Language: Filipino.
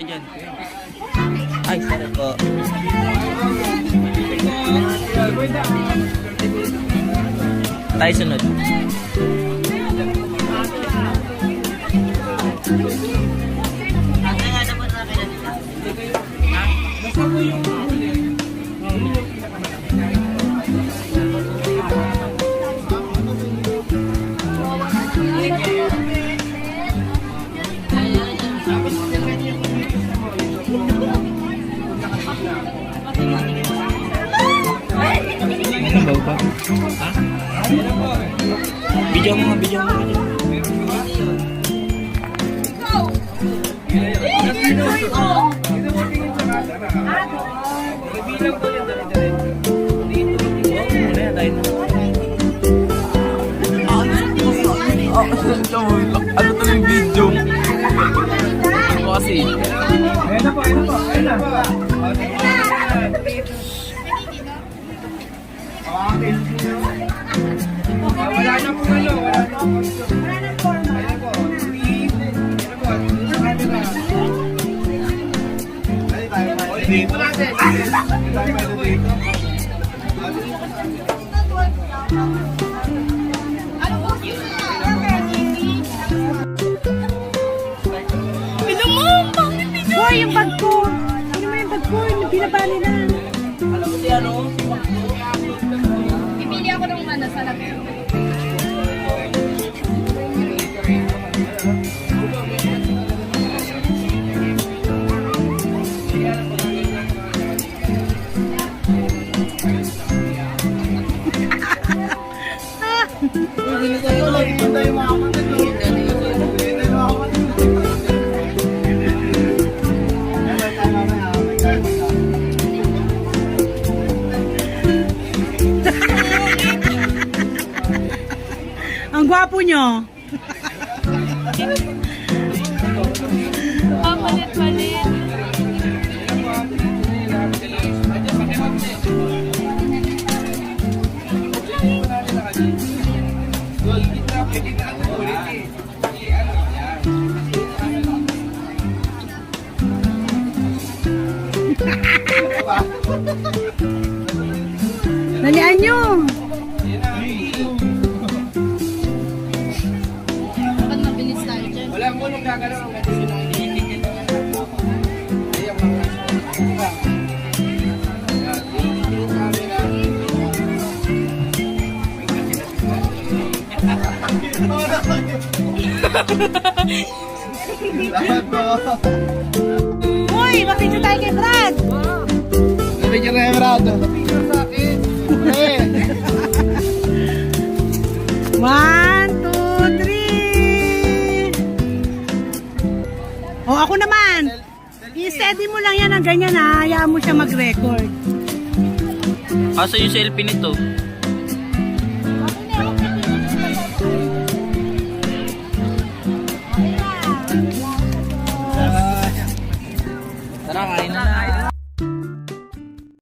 Diyan. Ay, sarap po. Tayo sunod. Ano ba ba? Ha? Video mo, video mo, video mo. Ano to yung video? Kasi Ayun na po, ayun na po, ayun na po. Wala na po ano, wala na po. Wala na po. Ayun po. Dito natin. Hoy, yung bag ko! Ano mo yung bag ko? Binabali na. Alam mo si ano? Pipili ako ng ano sa labi. Ang gwapo nyo. Ang palit-palit. Dalian nyo. Dapat mabilis tayo dyan. Wala mo nung gagalaw ang Uy, mapicture tayo kay Brad. Picture na yung Brad. Picture sa akin. 1, 2, 3. O, ako naman. I-steady mo lang yan ng ganyan ha. Hayaan mo siya mag-record. Kaso yung selfie nito.